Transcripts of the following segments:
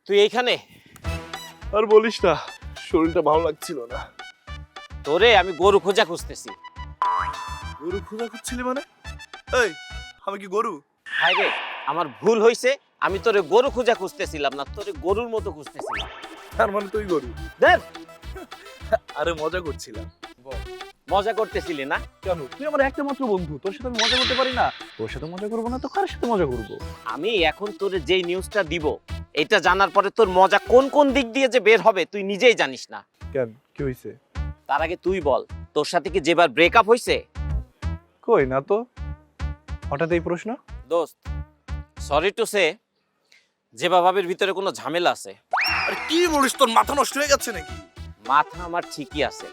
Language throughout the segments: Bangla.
তুই এইখানে? আর বলিস না, শরীরটা ভালো লাগছিল না। তোরে আমি গরু খোঁজা খুঁজতেছি। গরু খোঁজা খুঁজছিলি মানে? এই, আমি কি গরু? ভাই রে, আমার ভুল হইছে। আমি তোরে গরু খোঁজা খুঁজতেছিলাম না, তোরে গরুর মতো খুঁজতেছিলাম। তার মানে তুই গরু? দেখ, আরে মজা করছিলাম। মজা করতেছিলি না? কেন? তুই আমার একটা মাত্র বন্ধু, তোর সাথে আমি মজা করতে পারি না? তোর সাথে মজা করবো না তো কার সাথে মজা করবো? আমি এখন তোরে যেই নিউজটা দিব, এটা জানার পরে তোর মজা কোন কোন দিক দিয়ে যে বের হবে তুই নিজেই জানিস না। কেন, কি হয়েছে? তার আগে তুই বল, তোর সাথে কি যেবার ব্রেকআপ হইছে? কই না তো, হঠাৎ এই প্রশ্ন? দোস্ত, সরি টু সে, জেবা ভাবের ভিতরে কোনো ঝামেলা আছে। আরে কি বলিস, তোর মাথা নষ্ট হয়ে গেছে নাকি? মাথা আমার ঠিকই আছে।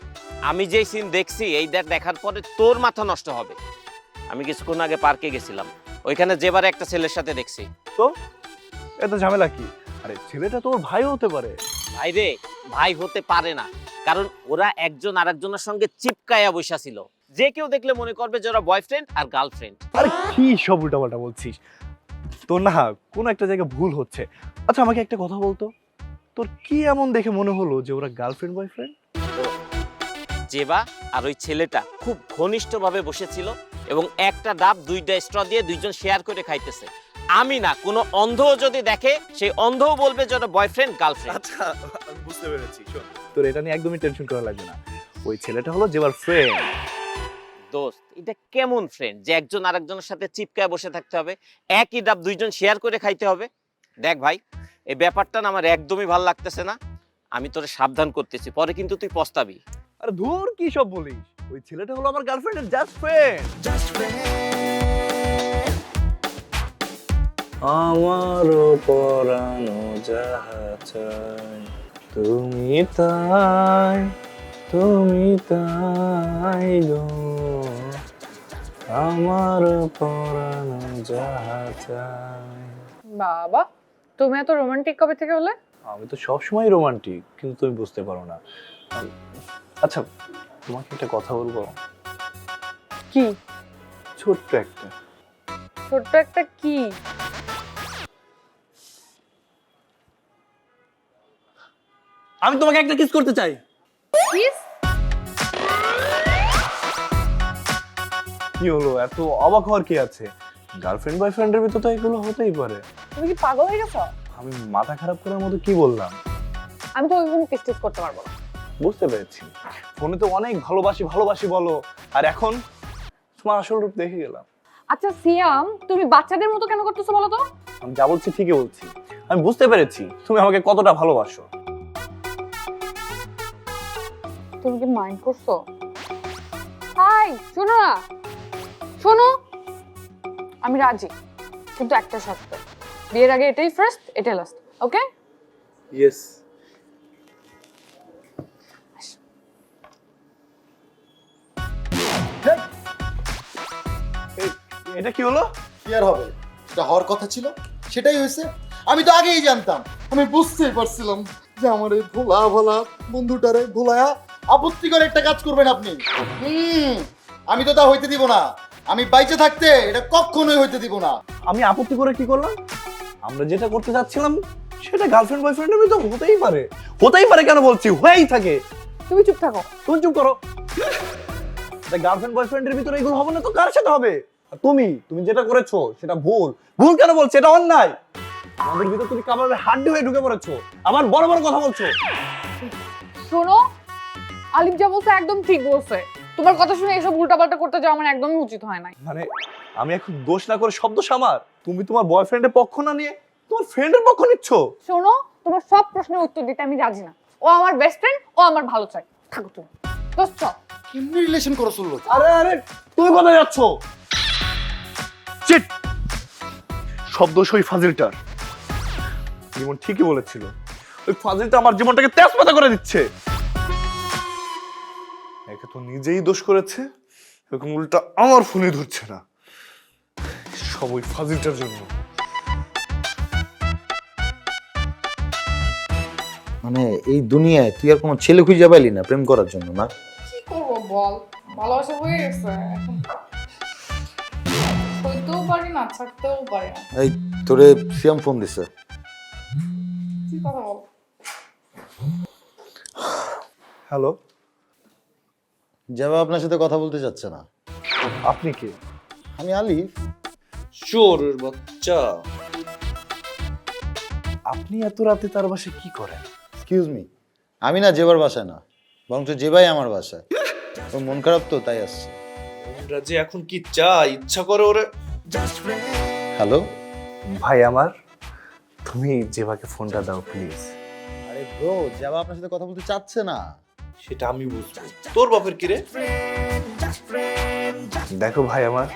আমি যেই সিন দেখছি, এই দেখার পরে তোর মাথা নষ্ট হবে। আমি কিছুক্ষণ আগে পার্কে গেছিলাম, ওইখানে যেবার একটা ছেলের সাথে দেখছি। তো এত ঝামেলা কি? আরে ছেলেটা তোর ভাইও হতে পারে। ভাই রে, ভাই হতে পারে না, কারণ ওরা একজন আরেকজনের সঙ্গে চিপকায়া বসা ছিল। যে কেউ দেখলে মনে করবে যে ওরা বয়ফ্রেন্ড আর গার্লফ্রেন্ড। আরে কি সব উল্টাপাল্টা বলছিস? তোর না কোন একটা জায়গায় ভুল হচ্ছে। আচ্ছা আমাকে একটা কথা বলতো, তোর কি এমন দেখে মনে হলো যে ওরা গার্লফ্রেন্ড বয়ফ্রেন্ড? জেবা আর ওই ছেলেটা খুব ঘনিষ্ঠভাবে বসেছিল এবং একটা ডাব দুইটা স্ট্র দিয়ে দুইজন শেয়ার করে খাইতেছে। আমি না, কোনো অন্ধও যদি দেখে সেই অন্ধও বলবে যে ওরা বয়ফ্রেন্ড গার্লফ্রেন্ড। আচ্ছা আমি বুঝতে পেরেছি, শোন তোর এটা নিয়ে একদমই টেনশন করা লাগবে না। ওই ছেলেটা হলো যেবার ফ্রেন্ড। দোস্ত, এটা কেমন ফ্রেন্ড যে একজন আরেকজনের সাথে চিপকায় বসে থাকতে হবে, একই ডাব দুইজন শেয়ার করে খাইতে হবে? দেখ ভাই, এই ব্যাপারটা না আমার একদমই ভালো লাগতেছে না। আমি তোরে সাবধান করতেছি, পরে কিন্তু তুই পস্তাবি। আরে ধুর কি সব বলিস, ওই ছেলেটা হলো আমার গার্লফ্রেন্ডের জাস্ট ফ্রেন্ড। আমারও পরানো যাহা চাই, তুমি তাই, তুমি তাই গো, আমার পরানো যাহা চাই। বাবা, তুমি এত রোমান্টিক কবে থেকে হলে? আমি তো সবসময় রোমান্টিক, কিন্তু তুমি বুঝতে পারো না। আচ্ছা তোমাকে একটা কথা বলবো? কি? ছোট্ট একটা। ছোট্ট একটা কি? আমি তোমাকে একটা কিস করতে চাই। কিস? কি হলো, এত অবাক হওয়ার কি আছে? গার্লফ্রেন্ড বয়ফ্রেন্ডের ভিতর তো এগুলো হতেই পারে। তুমি কি পাগল হয়ে গেছো? আমি মাথা খারাপ করার মতো কি বললাম? আমি তো ওইরকম কিস টিস করতে পারবো না। বুঝতে পেরেছি, ফোনে তো অনেক ভালোবাসি ভালোবাসি বলো, আর এখন তোমার আসল রূপ দেখে গেলাম। আচ্ছা সিয়াম, তুমি বাচ্চাদের মতো কেন করতেছো বলো তো? আমি যা বলছি ঠিকই বলছি। আমি বুঝতে পেরেছি তুমি আমাকে কতটা ভালোবাসো। তুমি কি মাইন্ড করছো? হাই, শোনো না, শোনো, আমি রাজি, কিন্তু একটা শর্ত, বিয়ের আগে এটাই ফার্স্ট, এটাই লাস্ট, ওকে? ইয়েস। এটা কি হলো? কি আর হবে, যেটা হওয়ার কথা ছিল সেটাই হয়েছে। আমি তো আগেই জানতাম, আমি বুঝতেই পারছিলাম যে আমার এই ভোলা ভোলা বন্ধুটারে ভোলায়া আপত্তিকর একটা কাজ করবেন আপনি। আমি তো তা হইতে দিব না, আমি বাইচে থাকতে এটা কখনোই হইতে দিব না। আমি আপত্তি করে কি করলাম? আমরা যেটা করতে যাচ্ছিলাম সেটা গার্লফ্রেন্ড বয়ফ্রেন্ডের ভিতর হতেই পারে। হতেই পারে কেন বলছি, হয়েই থাকে। তুমি চুপ থাকো। তুমি চুপ করো। গার্লফ্রেন্ড বয়ফ্রেন্ডের ভিতরে এগুলো হবে না তো কার সাথে হবে? আর তুমি তুমি যেটা করেছো সেটা ভুল। ভুল কেন বলছো? এটা অন্যায়। আমাদের ভিতর তুমি কাবাবের হাড্ডি হয়ে ঢুকে পড়েছো, আবার বড় বড় কথা বলছো। শোনো, আলিফ যা বলছে একদম ঠিক বলছে। তোমার কথা শুনে এসব উল্টাপাল্টা করতে যাওয়া আমার একদমই উচিত হয় নাই। মানে আমি এখন দোষ না করে শব্দ সামার, তুমি তোমার বয়ফ্রেন্ডের পক্ষ না নিয়ে তোমার ফ্রেন্ডের পক্ষ নিচ্ছ। শোনো, তোমার সব প্রশ্নের উত্তর দিতে আমি রাজি না। ও আমার বেস্ট ফ্রেন্ড, ও আমার ভালো চাই। থাকো তুমি। দোস্ত চল। কেমনি রিলেশন করে চললো? আরে আরে তুমি কোথায় যাচ্ছ? চিট! শব্দ ওই ফাজিলটার। জীবন ঠিকই বলেছিল, ওই ফাজিলটা আমার জীবনটাকে তেজপাতা করে দিচ্ছে। একে তো নিজেই দোষ করেছে, এরকম উল্টা আমার ফোনে ধরছে না। সব ওই ফাজিলটার জন্য। মানে এই দুনিয়ায় তুই আর কোনো ছেলে খুঁজে পাইলি না প্রেম করার জন্য? না কি করবো বল, ভালোবাসা হয়ে গেছে এখন, সইতেও পারি না, ছাড়তেও পারি না। এই তোরে সিয়াম ফোন দিছে। হ্যালো, জেবা আপনার সাথে কথা বলতে চাচ্ছে না। আপনি কে? আমি আলিফ। চোরের বাচ্চা। আপনি এত রাতে তার বাসায় কি করেন? এক্সকিউজ মি, আমি না জেবার বাসায় না, বরং তো জেবাই আমার বাসায়। ওর মন খারাপ তো তাই আসছে। ওরা যে এখন কি চায়, ইচ্ছা করে ওরে। হ্যালো। ভাই আমার, তুমি জেবাকে ফোনটা দাও প্লিজ। আরে ব্রো, জেবা আপনার সাথে কথা বলতে চাচ্ছে না। সেটা আমি বুঝবো, তোর বাপের কি রে? দেখো ভাই আমার,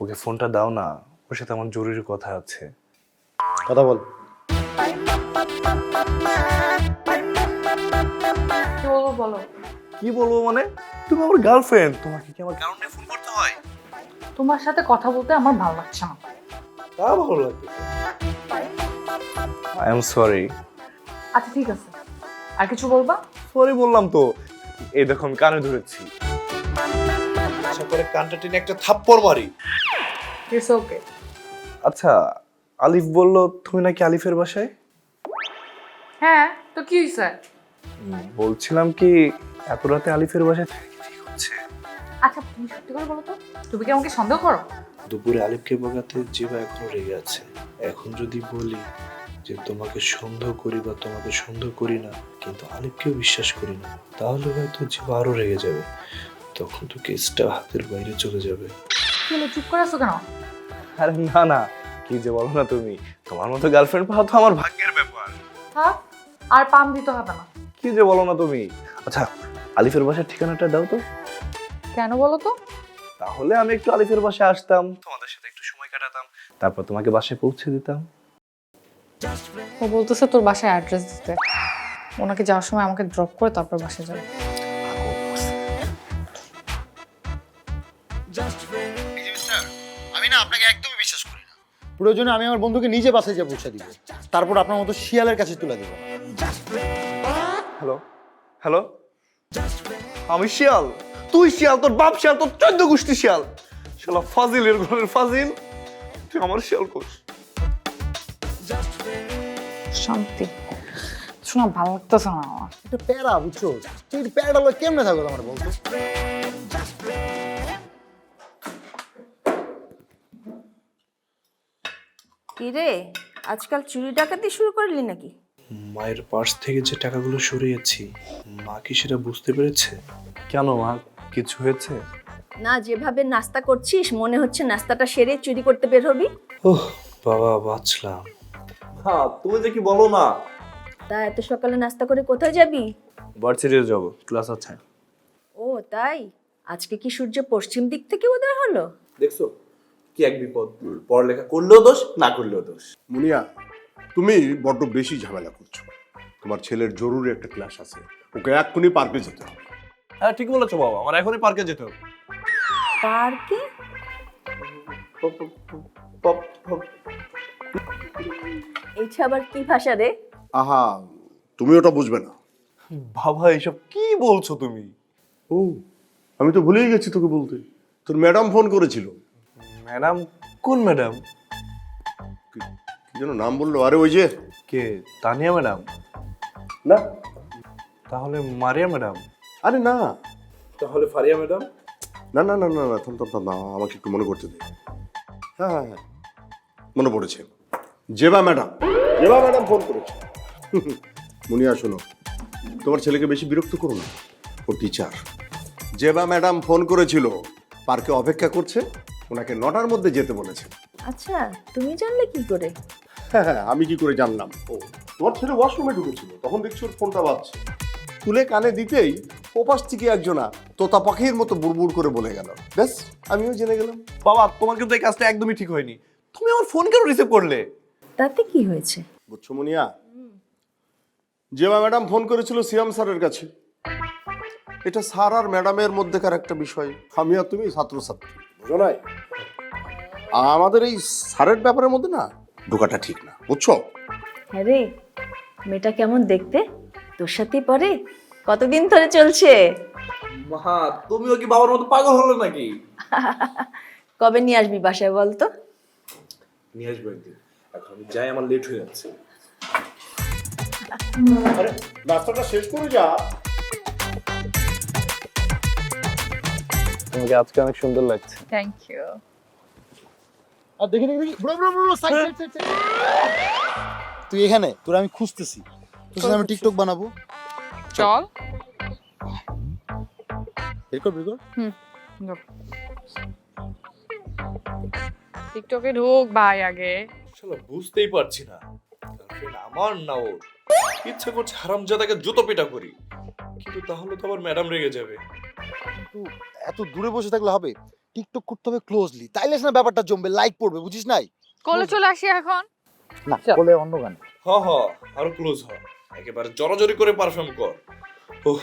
ওকে ফোনটা দাও না, ওর সাথে আমার জরুরি কথা আছে। কথা বল। কি বলবো বলো? কি বলবো মানে? তুমি আমার গার্লফ্রেন্ড, তোমাকে কি আমার কারণে ফোন করতে হয়? তোমার সাথে কথা বলতে আমার ভালো লাগছে না। তা ভালো লাগে। I am sorry. আচ্ছা ঠিক আছে, আর কিছু বলবা? সরি বললাম তো, এই দেখো আমি কানে ধরেছি। ইচ্ছা করে কানটা টেনে একটা থাপ্পড় মারি। It's okay. আচ্ছা, আলিফ বললো তুমি নাকি আলিফের বাসায়? হ্যাঁ, তো কি হয়েছে? বলছিলাম কি, এত রাতে আলিফের বাসায় থেকে কি ঠিক হচ্ছে? আচ্ছা তুমি সত্যি করে বলো তো, তুমি কি আমাকে সন্দেহ করো? দুপুরে আলিফকে বকাতে জিবা এখনো রেগে আছে। এখন যদি বলি যে তোমাকে সন্দেহ করি বা তোমাকে সন্দেহ করি না, কিন্তু আলিফকেও বিশ্বাস করি না, তাহলে হয়তো জিবা আরো রেগে যাবে। তখন তো কেসটা হাতের বাইরে চলে যাবে। কি হলো, চুপ করে আছো কেন? আরে না না, কি যে বলো না তুমি, তোমার মতো গার্লফ্রেন্ড পাওয়া তো আমার ভাগ্যের ব্যাপার। থাক, আর পাম দিতে হবে না। কি যে বলো না তুমি। আচ্ছা, আলিফের বাসার ঠিকানাটা দাও তো। কেন বলো তো? তাহলে আমি একটু আলিফের বাসায় আসতাম, তোমাদের সাথে একটু সময় কাটাতাম, তারপর তোমাকে বাসায় পৌঁছে দিতাম। ও বলতেছে তোর বাসায় অ্যাড্রেস দিতে, ওনাকে যাওয়ার সময় আমাকে ড্রপ করে তারপর বাসায় যাবে। আমি না আপনাকে একদমই বিশ্বাস করি না। প্রয়োজনে আমি আমার বন্ধুকে নিজে বাসায় যা পৌঁছে দিব, তারপর আপনার মতো শিয়ালের কাছে তুলে দেবো। হ্যালো হ্যালো, আমি শিয়াল? তুই শিয়াল? তোর বাপ শিয়াল? তোর 14 গোষ্ঠী শিয়াল? শালা ফাজিলের ঘরের ফাজিল, তুই আমার শিয়াল কোস? শান্তি, শোনা ভালো লাগতেছে না আমার। এটা প্যারা, বুঝছো? তুই প্যারাটা লয় কেমনে থাকো আমার বলতো? কিরে, আজকাল চুরি ডাকাতি শুরু করলি নাকি? মায়ের পার্স থেকে যে টাকাগুলো সরিয়েছি, মা কি সেটা বুঝতে পেরেছে? কেন মা, কিছু হয়েছে? না, যেভাবে নাস্তা করছিস মনে হচ্ছে নাস্তাটা সেরে চুরি করতে বের হবি। ওহ বাবা, বাঁচলাম। হ্যাঁ, তুমি যে কি বলো না। তা এত সকালে নাস্তা করে কোথায় যাবি? ভার্সিটিতে যাব, ক্লাস আছে। ও তাই, আজকে কি সূর্য পশ্চিম দিক থেকে উদয় হলো? দেখছো কি এক বিপদ, পড়ালেখা করলেও দোষ, না করলেও দোষ। মুনিয়া, তুমি বড্ড বেশি ঝামেলা করছো। তোমার ছেলের জরুরি একটা ক্লাস আছে, ওকে এক্ষুনি পার্কে যেতে হবে। হ্যাঁ ঠিক বলেছো বাবা, আমার এখনই পার্কে যেতে হবে। পার্কে? এইটা আবার কি ভাষা রে? আহা, তুমি ওটা বুঝবে না। বাবা এসব কি বলছো তুমি? ও, আমি তো ভুলেই গেছি তোকে বলতে। তোর ম্যাডাম ফোন করেছিল। ম্যাডাম? কোন ম্যাডাম? কি যেন নাম বললো? আরে ওই যে। কে, তানিয়া ম্যাডাম? না, তাহলে মারিয়া ম্যাডাম? আরে না তাহলে ফারিয়া ম্যাডাম? না না না না না, থাম থাম থাম, না, আমাকে একটু মনে করতে দে। হ্যাঁ হ্যাঁ হ্যাঁ, মনে পড়েছে। Zeba madam, Zeba madam phone করেছে। মুনিয়া শোনো, তোমার ছেলেকে বেশি বিরক্ত করো না, ওর টিচার। জেবা ম্যাডাম ফোন করেছিল, পার্কে অপেক্ষা করছে, ওনাকে 9টার মধ্যে যেতে বলেছে। আচ্ছা, তুমি জানলে কি করে? হ্যাঁ হ্যাঁ, আমি কি করে জানলাম? ও, তোমার ছেলে ওয়াশরুমে ঢুকেছিল, তখন দেখছি ওর ফোনটা বাজছে। তুলে কানে দিতেই ওপাশ থেকে একজনা তোতা পাখির মতো বুড়বুড় করে বলে গেল। ব্যাস, আমিও জেনে গেলাম। বাবা তোমার কিন্তু এই কাজটা একদমই ঠিক হয়নি। তুমি আমার ফোন কেন রিসিভ করলে? তাতে কি হয়েছে? বুঝছো মুনিয়া, জেবা ম্যাডাম ফোন করেছিল সিয়াম স্যারের কাছে। এটা স্যার আর ম্যাডামের মধ্যেকার একটা বিষয়। আমি আর তুমি ছাত্রছাত্রী, বুঝো নাই? আমাদের এই স্যারের ব্যাপারের মধ্যে না ঢোকাটা ঠিক না, বুঝছো? হ্যাঁ রে, মেয়েটা কেমন দেখতে? তোর সাথেই পরে? কতদিন ধরে চলছে? মা, তুমিও কি বাবার মতো পাগল হলো নাকি? কবে নিয়ে আসবি বাসায় বলতো? নিয়ে আসবো একদিন, এখন আমি যাই, আমার লেট হয়ে যাচ্ছে। আরে নাস্তাটা শেষ করে যা। তোমাকে আজকে অনেক সুন্দর লাগছে। Thank you. আর দেখি দেখি দেখি bro bro bro side side side. তুই এখানে, তোর আমি খুঁজতেছি। তোর সাথে আমি টিকটক বানাবো। চল। বের কর বের কর। টিকটকে ঢোক ভাই আগে। শালা বুঝতেই পারছি না গার্লফ্রেন্ড আমার না ওর। ইচ্ছা করছে হারামজাদাকে জুতো পেটা করি, কিন্তু তাহলে তো আবার ম্যাডাম রেগে যাবে। কিন্তু এত দূরে বসে থাকলে হবে, টিকটক করতে হবে ক্লোজলি, তাইলে না ব্যাপারটা জমবে, লাইক পড়বে, বুঝিস নাই? কলে চলে আসি এখন। না বলে অন্য গান। হ হ, আরো ক্লোজ হ, একেবারে জড়াজড়ি করে পারফর্ম কর। ওহ,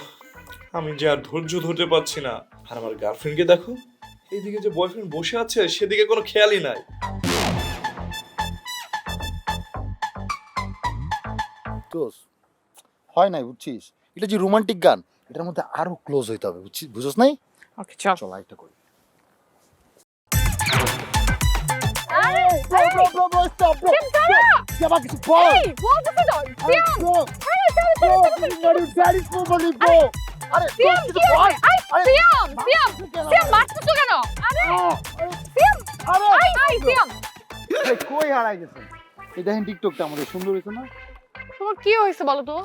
আমি যে আর ধৈর্য ধরতে পারছি না। আর আমার গার্লফ্রেন্ডকে দেখো, এইদিকে যে বয়ফ্রেন্ড বসে আছে সেদিকে কোনো খেয়ালই নাই। দোস্ত হয় নাই, বুঝছিস? এটা যে রোমান্টিক গান, এটার মধ্যে আরো ক্লোজ হইতে হবে, বুঝছিস? বুঝছ নাই? ওকে চল। চল আরেকটা করি। কই হারাই গেছেন? এই দেখেন টিকটকটা আমাদের সুন্দর হয়েছে না? তোমার কি হয়েছে বলো তো?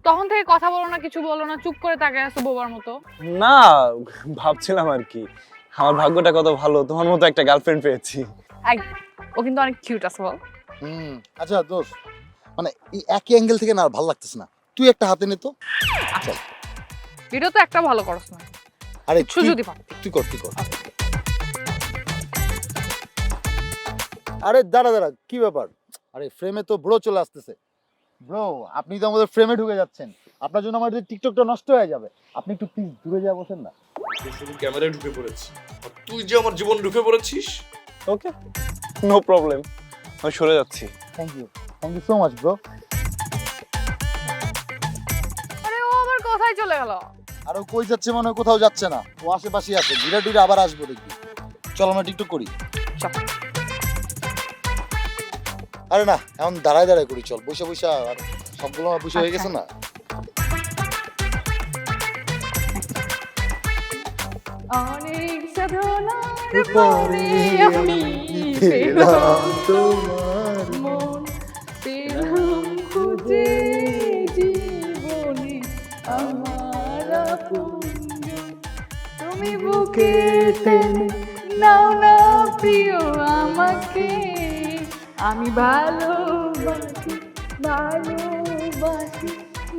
তখন থেকে কথা বলো না, কিছু বলো না, চুপ করে তাকিয়ে আছো বোবার মতো। না, ভাবছিলাম আর কি আমার ভাগ্যটা কত ভালো, তোমার মতো একটা গার্লফ্রেন্ড পেয়েছি। ও কিন্তু অনেক কিউট আছে বল। আচ্ছা দোস্ত, মানে এই একই অ্যাঙ্গেল থেকে না আর ভালো লাগতেছে না, তুই একটা হাতে নে তো। ভিডিও তো একটা ভালো করছ না। আরে কিছু যদি পারতি। তুই কর তুই কর। আরে দাঁড়া দাঁড়া, কি ব্যাপার? আরে ফ্রেমে তো ব্রো চলে আসতেছে। ব্রো, আপনি তো আমাদের ফ্রেমে ঢুকে যাচ্ছেন, আপনার জন্য আমাদের টিকটকটা নষ্ট হয়ে যাবে। আপনি একটু প্লিজ দূরে যা বসেন না। তুই শুধু ক্যামেরায় ঢুকে পড়েছিস, আর তুই যে আমার জীবন ঢুকে পড়েছিস। ওকে, নো প্রবলেম, আমি সরে যাচ্ছি। Thank you so much bro. আরে ও আবার কোথায় চলে গেল? আর ও কই যাচ্ছে মনে হয় কোথাও যাচ্ছে না, ও আশেপাশেই আছে, ঘুরে টুরে আবার আসবো দেখবি। চল আমরা টিকটক করি। চল। আরে না, এখন দাঁড়ায় দাঁড়ায় করি, চল বসে বসে। আর সবগুলো আমার বসে হয়ে গেছে না। অনেক সাধনার পরে আমি পেলাম তোমার মন, পেলাম খুঁজে জীবনে আমার আপনজন। তুমি বুকে টেনে নাও না প্রিয় আমাকে, আমি ভালোবাসি ভালোবাসি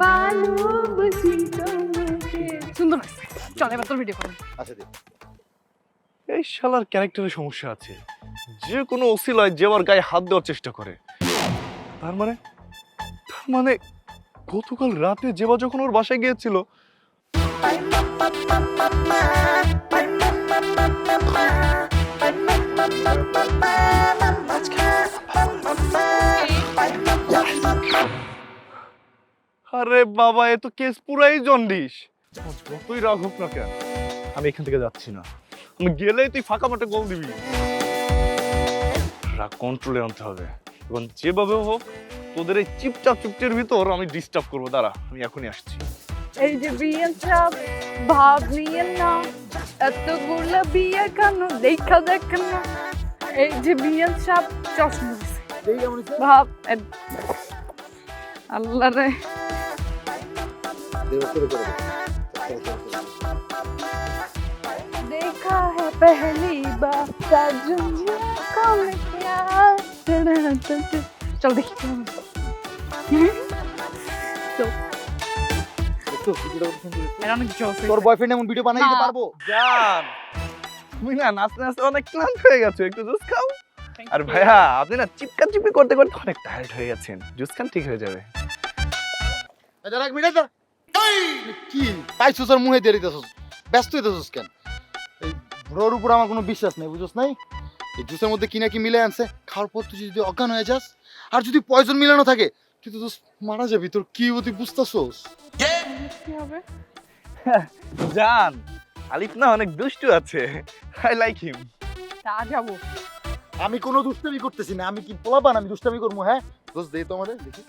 ভালোবাসি তোমাকে। সুন্দর হয়েছে। চল এবার তোর ভিডিও করো। আচ্ছা দেখ, এই শালার ক্যারেক্টারের সমস্যা আছে, যে কোনো অসিলায় যে আমার গায়ে হাত দেওয়ার চেষ্টা করে। তার মানে গতকাল রাতে জেবা যখন ওর বাসায় গিয়েছিল, আরে বাবা, এ তো কেস পুরাই জন্ডিস। যতই রাগ হোক না কেন, আমি এখান থেকে যাচ্ছি না। আমি গেলেই তুই ফাঁকা মাঠে গোল দিবি। রাগ কন্ট্রোলে আনতে হবে, এবং যেভাবে হোক তোদের এই চিপচাপ চুপটির ভিতর আমি ডিস্টার্ব করবো। দাঁড়া, আমি এখনই আসছি। এই যে বিয়ের চাপ ভাব নিয়ে না, এতগুলো বিয়ে কেন দেখা দেখেন না। এই যে বিয়ের চাপ চশমা ভাব আল্লাহ রে। देखा है पहली बार साजना कम क्या। चल देखी তোর বয়ফ্রেন্ড এমন ভিডিও বানাই দিতে পারবো? জান, তুমি না নাচতে নাচতে অনেক ক্লান্ত হয়ে গেছো, একটু জুস খাও। আর ভাইয়া, আপনি না চিপকা চিপি করতে করতে অনেক টায়ার্ড হয়ে গেছেন, জুস খান, ঠিক হয়ে যাবে। এক মিনিট, কি পাইছস আর মুহে দেরিতেছস, ব্যস্ত হইতেছস কেন? এই ব্রোর উপর আমার কোনো বিশ্বাস নেই, বুঝছস নাই? এই জুসের মধ্যে কি না কি মিলে আনছে, খাওয়ার পর তুই যদি অজ্ঞান হয়ে যাস, আর যদি পয়জন মিলানো থাকে, তুই তো মারা যাবি। তোর কি তুই বুঝতেছস? কি হবে? জান, আলিফ না অনেক দুষ্টু আছে, আই লাইক হিম। তা যাবো। আমি কোনো দুষ্টামি করতেছি না, আমি কি পোলাপান আমি দুষ্টামি করবো? হ্যাঁ দোস্ত, দে তো আমাদের দেখি।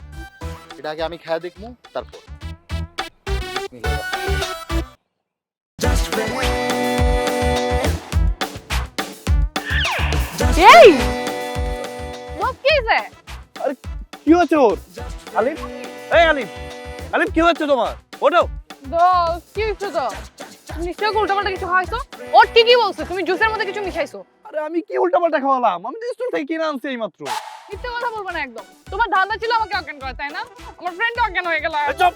এটা আগে আমি খায়া দেখবো তারপর। এই দোস্ত কি হয়েছে? কি হচ্ছে ওর? আলিফ, এই আলিফ, আলিফ কি হচ্ছে তোমার? ওঠো। দোস্ত কি হয়েছে তো? নিশ্চয়ই উল্টাপাল্টা কিছু খাইছো। ওর ঠিকই বলছো, তুমি জুসের মধ্যে কিছু মিশাইছো। আরে আমি কি উল্টাপাল্টা খাওয়ালাম? আমি তো স্টোর থেকে কিনে আনছি এইমাত্র। মিথ্যে কথা বলবো না একদম। তোমার ধান্দা ছিল আমাকে অজ্ঞান করা, তাই না? আমার ফ্রেন্ড অজ্ঞান হয়ে গেল। চুপ!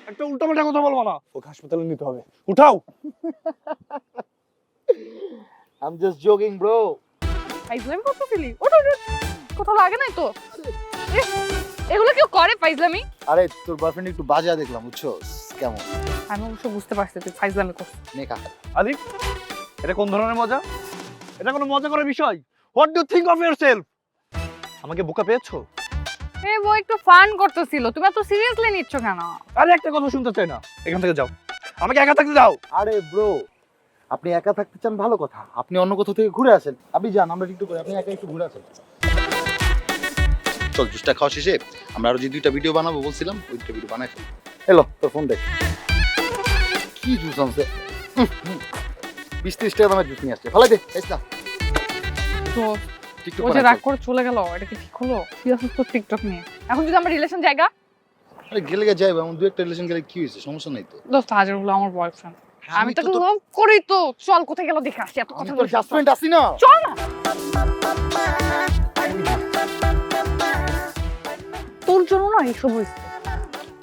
একটা উল্টাপাল্টা কথা বলবো না। ওকে হাসপাতালে নিতে হবে। উঠাও। I'm just joking, bro. ফাইজলামি করতে ফেলি। ওঠ ওঠ, কোথাও লাগে নাই তো? এগুলো কেউ করে ফাইজলামি? আরে তোর বয়ফ্রেন্ড একটু বাজা দেখলাম, বুঝছো কেমন? আমি অবশ্য বুঝতে পারছি তুই ফাইজলামি করছিস। নেকা আলিফ, এটা কোন ধরনের মজা? এটা কোনো মজা করার বিষয়? What do think of yourself? আমাকে বোকা পেয়েছো? এই বই একটু ফান করতেছিল, তুমি এত সিরিয়াসলি নিচ্ছ কেন? আরে একটা কথা শুনতে চাই না, এখান থেকে যাও। আমাকে একা থাকতে দাও। আরে ব্রো, আপনি একা থাকতে চান ভালো কথা, আপনি অন্য কোথাও থেকে ঘুরে আসেন। আপনি যান, আমরা একটু করে, আপনি একা একটু ঘুরে আসেন। চল, জুসটা খাওয়া শেষে আমরা আরো যে 2টা ভিডিও বানাবো বলছিলাম, ওই 2টা ভিডিও বানাই ফেলি। হ্যালো, তোর ফোন দেখ। কি জুস আনছে? 20-30 টাকা দামের জুস নিয়ে আসছে। ভালো দে, খাইস না। তো টিকটক ও যে বানাই রাগ ফেল। করে চলে গেল, এটা কি ঠিক হলো? কি আছে তো টিকটক নিয়ে? এখন যদি আমার রিলেশন জায়গা, আরে গেলে গে যাইবে, এমন 2-1টা রিলেশন গেলে কি হয়েছে? সমস্যা নাই তো। দোস্ত হাজার হলো আমার বয়ফ্রেন্ড। আমি তো লাভ করি তো। চল কোথায় গেল দেখে আসি, এত আমি কথা তোর বলিস না। জাজমেন্ট আসি না। চল না। তোর জন্য না এইসব হয়েছে।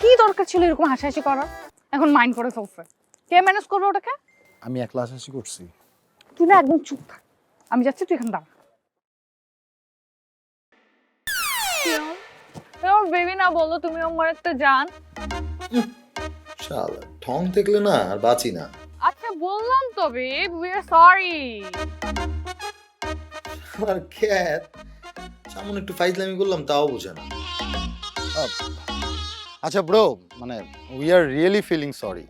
কি দরকার ছিল এরকম হাসাহাসি করার? এখন মাইন্ড করে ফেলছে। কে ম্যানেজ করবে ওটাকে? আমি একলা হাসাহাসি করছি। তুই না একদম চুপ থাক। আমি যাচ্ছি, তুই এখানে দাঁড়া। তোমার বেবি না বললো তুমি আমার একটা জান। শালা ঠং দেখলে না আর বাঁচি না। আচ্ছা বললাম তো বেব, উই আর সরি। আর খ্যাত সামনে একটু ফাইজলামি করলাম, তাও বোঝে না। আচ্ছা ব্রো, মানে we are really feeling sorry.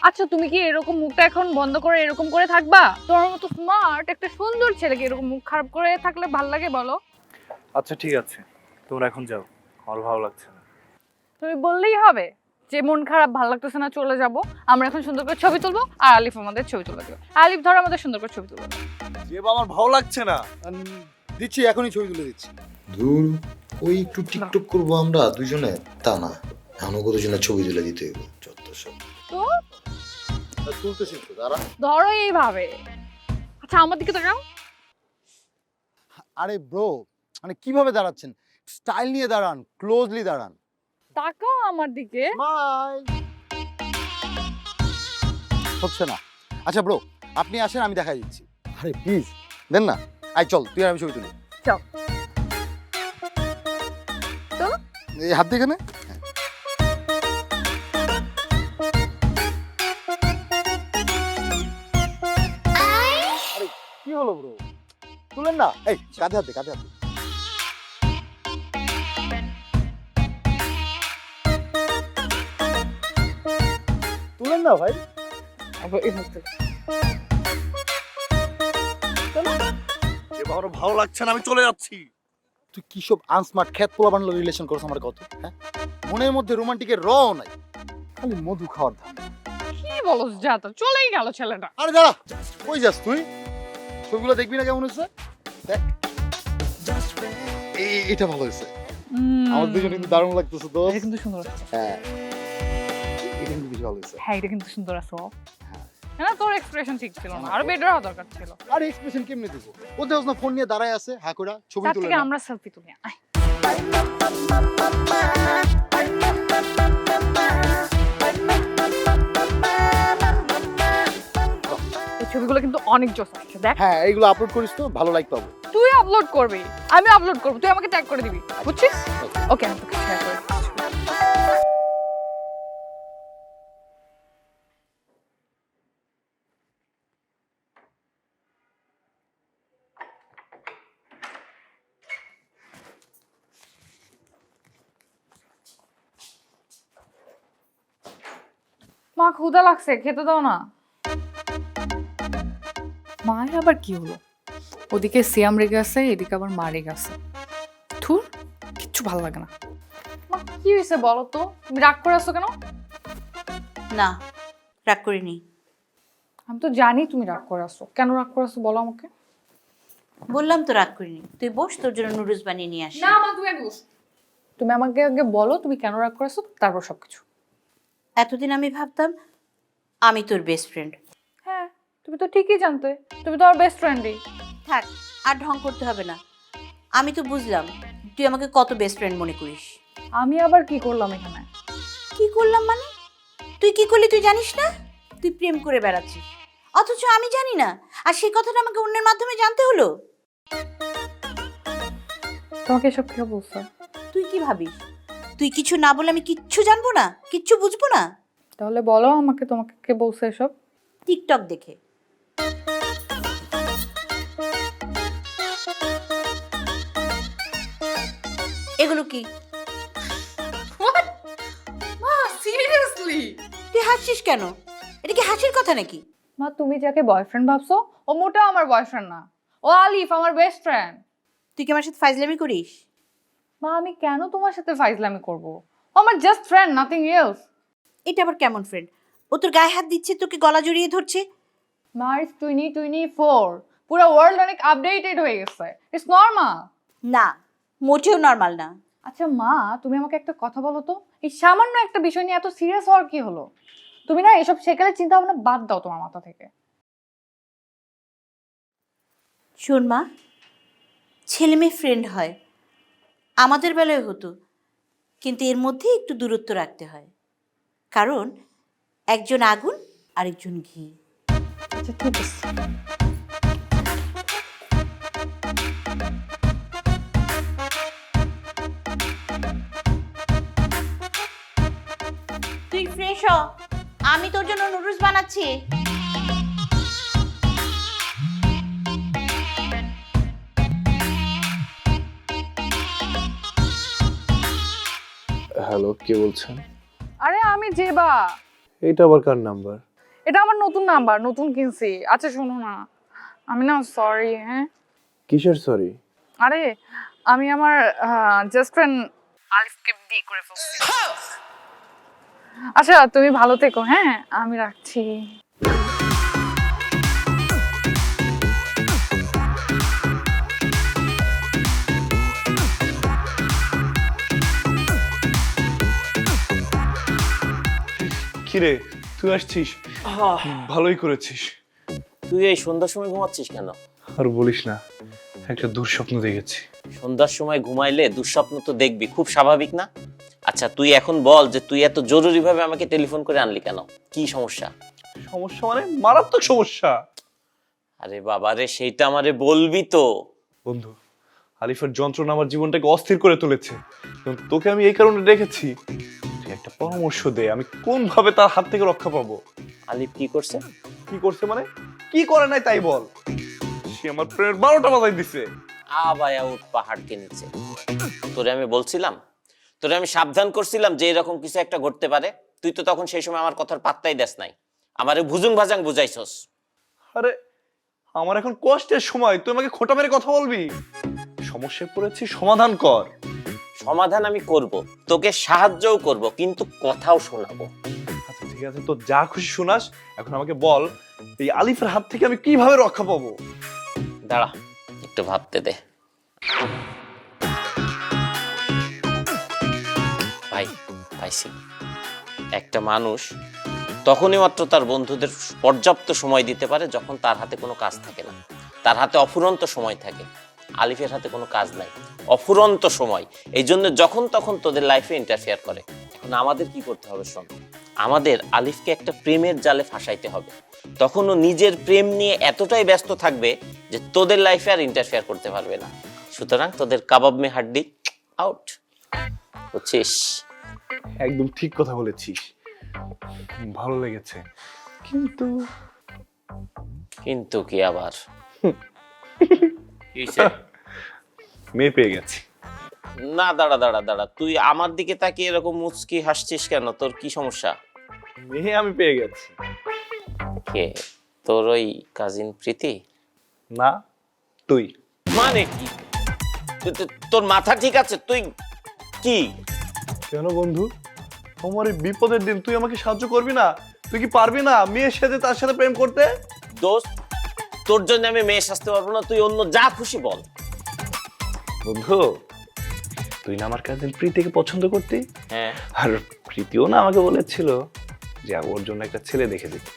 আচ্ছা তুমি কি এরকম মুখটা এখন বন্ধ করে এরকম করে থাকবা? তোমার মতো স্মার্ট একটা সুন্দর ছেলেকে এরকম মুখ খারাপ করে থাকলে ভাল লাগে বলো? আচ্ছা ঠিক আছে, তোমরা এখন যাও, আমার ভালো লাগছে না। তুমি বললেই হবে যে মন খারাপ, ভালো লাগতেছে না, চলে যাব। আমরা এখন সুন্দর করে ছবি তুলবো আর আলিফ আমাদের ছবি তুলে দেবে। আলিফ ধর আমাদের সুন্দর করে ছবি তুলবে। যে আমার ভালো লাগছে না। দিচ্ছি, এখনই ছবি তুলে দিচ্ছি। ধুর, ওই একটু টিকটক করবো আমরা দুজনে, তা না, এখনো কতজনের ছবি তুলে দিতে হইব। যত সব। তো তুলতেছি তো, দাঁড়া। ধরো এইভাবে। আচ্ছা আমার দিকে তাকাও। আরে ব্রো, মানে কিভাবে দাঁড়াচ্ছেন? স্টাইল নিয়ে দাঁড়ান, ক্লোজলি দাঁড়ান। তাকাও আমার দিকে। স্মাইল। হচ্ছে না। আচ্ছা ব্রো, আপনি আসেন, আমি দেখাই দিচ্ছি। আরে প্লিজ দেন না। আই চল, তুই আর আমি ছবি তুলি। চল। চলো। এই হাত দিয়ে এখানে। আরে কি হলো ব্রো? তুলেন না। এই কাঁধে হাত দে, কাঁধে হাত দে। তুলেন না ভাই। আবার এইভাবে চলো। যে আমার ভালো লাগছে না, আমি চলে যাচ্ছি। তুই কি সব আনস্মার্ট খ্যাত পোলা বানলো রিলেশন করছ আমার কত? হ্যাঁ, মনের মধ্যে রোমান্টিকের র নাই, খালি মধু খাওয়ার ধান। কি বলো যা, তো চলেই গেল ছেলেটা। আরে দাঁড়া, কই যাস তুই? ছবিগুলো দেখবি না কেমন হয়েছে? দেখ, এটা ভালো হয়েছে। আমার দুজন কিন্তু দারুণ লাগতেছে তো। এটা কিন্তু সুন্দর আছে। হ্যাঁ, এটা কিন্তু বেশি ভালো হয়েছে। হ্যাঁ এটা কিন্তু সুন্দর আছে। হ্যাঁ তোর এক্সপ্রেশন ঠিক ছিল না, আরো বেটার হওয়া দরকার ছিল। আর এক্সপ্রেশন কেমনে দিব? ও দেখছ না ফোন নিয়ে দাঁড়ায় আছে, হ্যাঁ কইরা ছবি তার তুলে থেকে না। আমরা সেলফি তুলি। আয়। এই ছবিগুলো কিন্তু অনেক জোস আসছে, দেখ। হ্যাঁ, এইগুলো আপলোড করিস তো, ভালো লাইক পাবো। তুই আপলোড করবি, আমি আপলোড করব, তুই আমাকে ট্যাগ করে দিবি, বুঝছিস? ওকে আমি তোকে শেয়ার করে দিচ্ছি। মা ক্ষুধা লাগছে, খেতে দাও না। মায়ের আবার কি হলো? ওদিকে সিয়াম রেগে আছে, এদিকে আবার মা রেগে আছে। থুর, কিচ্ছু ভালো লাগে না। মা কি হয়েছে বলো তো, তুমি রাগ করে আছো কেন? না, রাগ করিনি। আমি তো জানি তুমি রাগ করে আছো, কেন রাগ করে আছো বলো আমাকে। বললাম তো রাগ করিনি। তুই বস, তোর জন্য নুডলস বানিয়ে নিয়ে আসি। না মা, তুমি আগে বসো। তুমি আমাকে আগে বলো তুমি কেন রাগ করে আছো, তারপর সবকিছু। এতদিন আমি ভাবতাম আমি তোর বেস্ট ফ্রেন্ড। হ্যাঁ, তুমি তো ঠিকই জানতে, তুমি তো আমার বেস্ট ফ্রেন্ডই। থাক, আর ঢং করতে হবে না। আমি তো বুঝলাম তুই আমাকে কত বেস্ট ফ্রেন্ড মনে করিস। আমি আবার কি করলাম এখানে? কি করলাম মানে? তুই কি করলি তুই জানিস না? তুই প্রেম করে বেড়াচ্ছিস, অথচ আমি জানি না, আর সেই কথাটা আমাকে অন্যের মাধ্যমে জানতে হলো। তোমাকে এসব কে বলছো? তুই কি ভাবিস তুই কিছু না বলে আমি কিচ্ছু জানবো না, কিচ্ছু বুঝবো না? তাহলে বলো আমাকে, তোমাকে কে বলছে এসব? টিকটক দেখে। এগুলো কি? মা সিরিয়াসলি? তুই হাসছিস কেন? এটা কি হাসির কথা নাকি? মা তুমি যাকে বয়ফ্রেন্ড ভাবছো ও মোটেও আমার বয়ফ্রেন্ড না, ও আলিফ, আমার বেস্ট ফ্রেন্ড। তুই কি আমার সাথে ফাইজলামি করিস? মা আমি কেন তোমার সাথে ফাইজলামি করব? ও আমার জাস্ট ফ্রেন্ড, নাথিং এলস। এটা আবার কেমন ফ্রেন্ড? ও তোর গায়ে হাত দিচ্ছে, তোকে গলা জড়িয়ে ধরছে। মা ইটস 2024, পুরো ওয়ার্ল্ড অনেক আপডেটেড হয়ে গেছে, ইটস নরমাল। না, মোটেও নর্মাল না। আচ্ছা মা, তুমি আমাকে একটা কথা বলো তো, এই সামান্য একটা বিষয় নিয়ে এত সিরিয়াস হওয়ার কি হলো? তুমি না এসব সেকালে চিন্তা ভাবনা বাদ দাও তোমার মাথা থেকে। শোন মা, ছেলে মেয়ে ফ্রেন্ড হয়, আমাদের বেলায় হতো, কিন্তু এর মধ্যে একটু দূরত্ব রাখতে হয়, কারণ একজন আগুন আরেকজন ঘি। আচ্ছা ঠিক আছে। তুই ফ্রেশ হ, আমি তোর জন্য নুডলস বানাচ্ছি। হ্যালো, কে বলছেন? আরে আমি জেবা। এটা আবার কার নাম্বার? এটা আমার নতুন নাম্বার, নতুন কিনছি। আচ্ছা শোনো না, আমি না সরি। হ্যাঁ কিসের সরি? আরে আমি আমার জাস্ট ফ্রেন্ড আলিফকে বিয়ে করে ফেলছি। আচ্ছা তুমি ভালো থেকো, হ্যাঁ আমি রাখছি। কিরে, তুই আসছিস? ভালোই করেছিস। তুই এই সন্ধ্যার সময় ঘুমাচ্ছিস কেন? আর বলিস না, একটা দুঃস্বপ্ন দেখেছি। সন্ধ্যার সময় ঘুমাইলে দুঃস্বপ্ন তো দেখবি, খুব স্বাভাবিক না? আচ্ছা তুই এখন বল যে তুই এত জরুরিভাবে আমাকে টেলিফোন করে আনলি কেন? কি সমস্যা? সমস্যা মানে মারাত্মক সমস্যা। আরে বাবা রে, সেইটা আমারে বলবি তো। বন্ধু, আলিফের যন্ত্রণা আমার জীবনটাকে অস্থির করে তুলেছে। এবং তোকে আমি এই কারণে রেখেছি, তুই একটা পরামর্শ দে, আমি কোন ভাবে তার হাত থেকে রক্ষা পাবো। আলিফ কি করছে? কি করছে মানে? কি করে নাই তাই বল। সে আমার প্রেমের 12টা বাজাই দিছে। আবায়া উঠ পাহাড়কে নিচে। তোরে আমি বলছিলাম, তোরে আমি সাবধান করছিলাম যে এরকম কিছু একটা ঘটতে পারে। তুই তো তখন সেই সময় আমার কথার পাত্তাই দেস নাই, আমারে ভুজুং ভাজাং বুঝাইছস। আরে আমার এখন কষ্টের সময়, তুই আমাকে খোঁটা মেরে কথা বলবি? সমস্যায় পড়েছি, সমাধান কর। সমাধান আমি করব, তোকে সাহায্যও করব, কিন্তু কথাও শোনাবো। আচ্ছা ঠিক আছে, তো যা খুশি শোনাস। এখন আমাকে বল, এই আলিফের হাত থেকে আমি কিভাবে রক্ষা পাবো? দাঁড়া, একটু ভাবতে দে। ভাই পাইছি। একটা মানুষ তখনই মাত্র তার বন্ধুদের পর্যাপ্ত সময় দিতে পারে যখন তার হাতে কোনো কাজ থাকে না, তার হাতে অফুরন্ত সময় থাকে। আলিফের হাতে কোনো কাজ নাই, অফুরন্ত সময়, এই জন্য যখন তখন তোদের লাইফে ইন্টারফেয়ার করে। এখন আমাদের কি করতে হবে শোন, আমাদের আলিফকে একটা প্রেমের জালে ফাঁসাইতে হবে। তখন ও নিজের প্রেম নিয়ে এতটাই ব্যস্ত থাকবে যে তোদের লাইফে আর ইন্টারফেয়ার করতে পারবে না। সুতরাং তোদের কাবাব মে হাড্ডি আউট, বুঝছিস? একদম ঠিক কথা বলেছিস, ভালো লেগেছে। কিন্তু কিন্তু কি আবার? কি হইছে? মেয়ে পেয়ে গেছি। না দাঁড়া দাঁড়া দাঁড়া, তুই আমার দিকে তাকিয়ে এরকম মুচকি হাসছিস কেন? তোর কি সমস্যা? মেয়ে আমি পেয়ে গেছি। কে? তোর ওই কাজিন প্রীতি? না, তুই। মানে কি? তোর মাথা ঠিক আছে? তুই কি কেন বন্ধু, আমার এই বিপদের দিন তুই আমাকে সাহায্য করবি না? তুই কি পারবি না মেয়ের সাথে তার সাথে প্রেম করতে? দোস্ত, তোর জন্য আমি মেয়ে সাজতে পারবো না, তুই অন্য যা খুশি বল। বন্ধু, তুই না আমার কাজিন প্রীতিকে পছন্দ করতি, হ্যাঁ। আর প্রীতিও না আমাকে বলেছিল যে ওর জন্য একটা ছেলে দেখে দিতে।